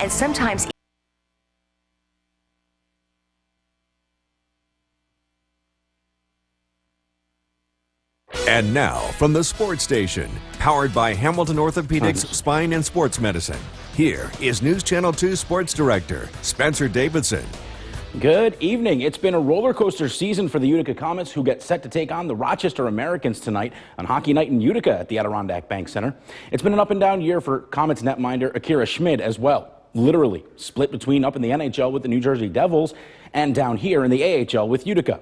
and sometimes And now, from the Sports Station, powered by Hamilton Orthopedics Spine and Sports Medicine, here is News Channel 2 Sports Director Spencer Davidson. Good evening. It's been a roller coaster season for the Utica Comets, who get set to take on the Rochester Americans tonight on Hockey Night in Utica at the Adirondack Bank Center. It's been an up and down year for Comets netminder Akira Schmid as well. Literally split between up in the NHL with the New Jersey Devils and down here in the AHL with Utica.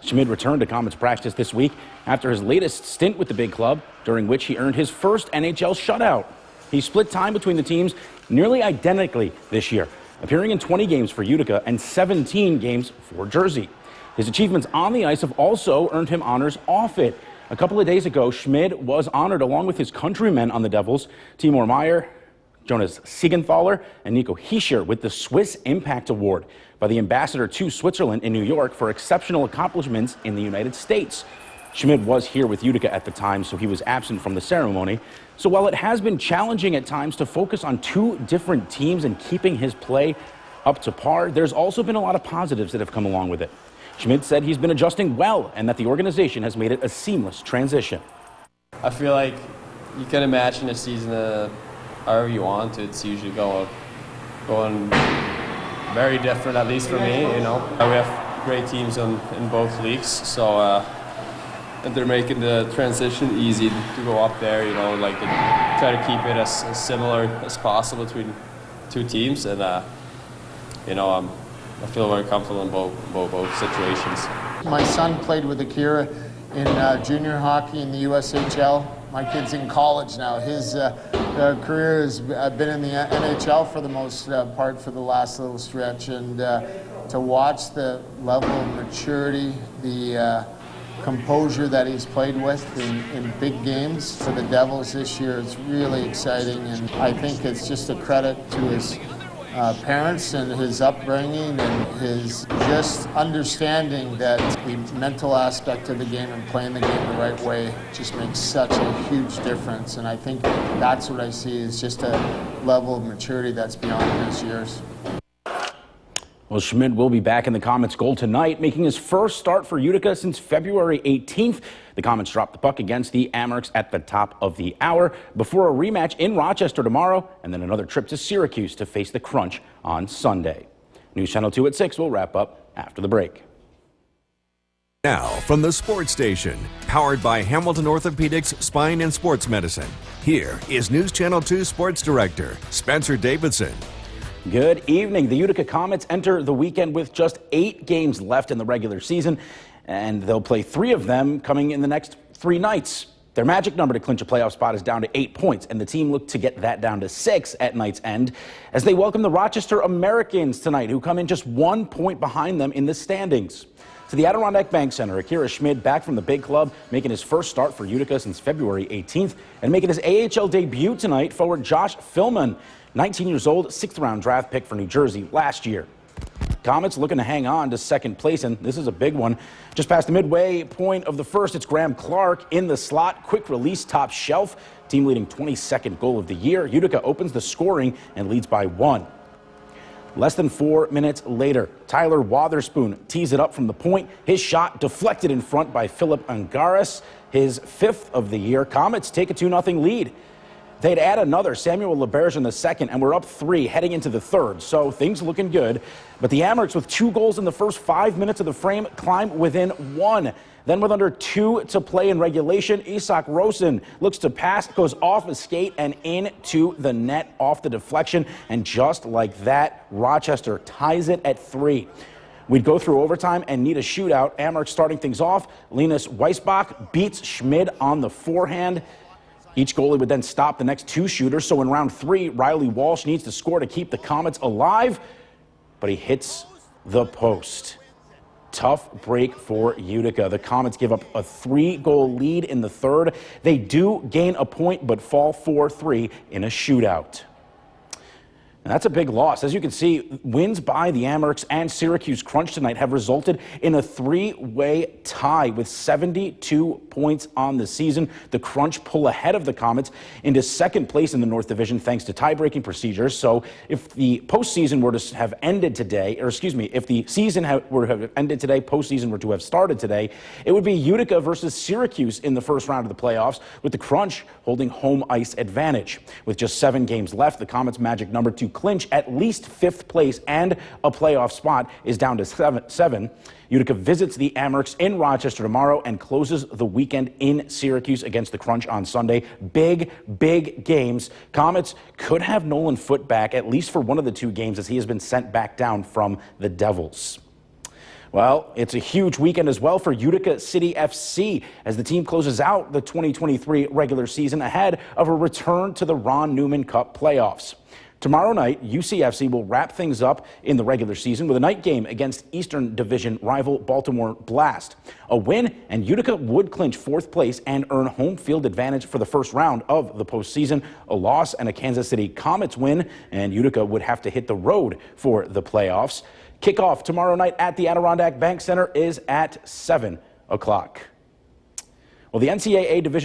Schmid returned to Comets practice this week after his latest stint with the big club, during which he earned his first NHL shutout. He split time between the teams nearly identically this year, appearing in 20 games for Utica and 17 games for Jersey. His achievements on the ice have also earned him honors off it. A couple of days ago, Schmid was honored along with his countrymen on the Devils, Timur Meyer, Jonas Siegenthaler, and Nico Hischier, with the Swiss Impact Award by the ambassador to Switzerland in New York for exceptional accomplishments in the United States. Schmid was here with Utica at the time, so he was absent from the ceremony. So while it has been challenging at times to focus on two different teams and keeping his play up to par, there's also been a lot of positives that have come along with it. Schmid said he's been adjusting well and that the organization has made it a seamless transition. I feel like you can imagine a season however you want. It's usually going very different, at least for me, you know. We have great teams in both leagues, so and they're making the transition easy to go up there, you know, like try to keep it as similar as possible between two teams, and you know, I feel very comfortable in both situations. My son played with Akira in junior hockey in the USHL. My kid's in college now. His career has been in the NHL for the most part for the last little stretch, and to watch the level of maturity, the composure that he's played with in big games for the Devils this year is really exciting, and I think it's just a credit to his parents and his upbringing and his just understanding that the mental aspect of the game and playing the game the right way just makes such a huge difference. And I think that's what I see is just a level of maturity that's beyond his years. Well, Schmid will be back in the Comets goal tonight, making his first start for Utica since February 18th. The Comets dropped the puck against the Amerks at the top of the hour before a rematch in Rochester tomorrow and then another trip to Syracuse to face the Crunch on Sunday. News Channel 2 at 6 will wrap up after the break. Now, from the Sports Station, powered by Hamilton Orthopedics Spine and Sports Medicine, here is News Channel 2 Sports Director Spencer Davidson. Good evening. The Utica Comets enter the weekend with just 8 games left in the regular season, and they'll play 3 of them coming in the next 3 nights. Their magic number to clinch a playoff spot is down to 8 points, and the team looked to get that down to 6 at night's end as they welcome the Rochester Americans tonight, who come in just 1 point behind them in the standings. To the Adirondack Bank Center, Akira Schmid back from the big club, making his first start for Utica since February 18th, and making his AHL debut tonight, forward Josh Philman, 19 years old, 6th-round draft pick for New Jersey last year. Comets looking to hang on to second place, and this is a big one. Just past the midway point of the first, it's Graham Clark in the slot, quick release, top shelf, team leading 22nd goal of the year. Utica opens the scoring and leads by 1. Less than 4 minutes later, Tyler Wotherspoon tees it up from the point. His shot deflected in front by Philip Angaris, his 5th of the year. Comets take a 2-0 lead. They'd add another, Samuel LeBerge, in the second, and we're up 3 heading into the third, so things looking good. But the Amerks, with 2 goals in the first 5 minutes of the frame, climb within 1. Then with under 2 to play in regulation, Isak Rosen looks to pass, goes off his skate and into the net off the deflection. And just like that, Rochester ties it at 3. We'd go through overtime and need a shootout. Amerks starting things off. Linus Weisbach beats Schmid on the forehand. Each goalie would then stop the next 2 shooters. So in round 3, Riley Walsh needs to score to keep the Comets alive, but he hits the post. Tough break for Utica. The Comets give up a 3-goal lead in the third. They do gain a point, but fall 4-3 in a shootout. And that's a big loss. As you can see, wins by the Amerks and Syracuse Crunch tonight have resulted in a three-way tie with 72 points on the season. The Crunch pull ahead of the Comets into second place in the North Division thanks to tie-breaking procedures. So if the postseason were to have ended today, if the season were to have ended today, postseason were to have started today, it would be Utica versus Syracuse in the first round of the playoffs, with the Crunch holding home ice advantage. With just 7 games left, the Comets' magic number to clinch at least 5th place and a playoff spot is down to 7. Utica visits the Amerks in Rochester tomorrow and closes the weekend in Syracuse against the Crunch on Sunday. Big games. Comets could have Nolan Foote back at least for one of the 2 games, as he has been sent back down from the Devils. Well, it's a huge weekend as well for Utica City FC as the team closes out the 2023 regular season ahead of a return to the Ron Newman Cup playoffs. Tomorrow night, UCFC will wrap things up in the regular season with a night game against Eastern Division rival Baltimore Blast. A win, and Utica would clinch 4th place and earn home field advantage for the first round of the postseason. A loss and a Kansas City Comets win, and Utica would have to hit the road for the playoffs. Kickoff tomorrow night at the Adirondack Bank Center is at 7 o'clock. Well, the NCAA Division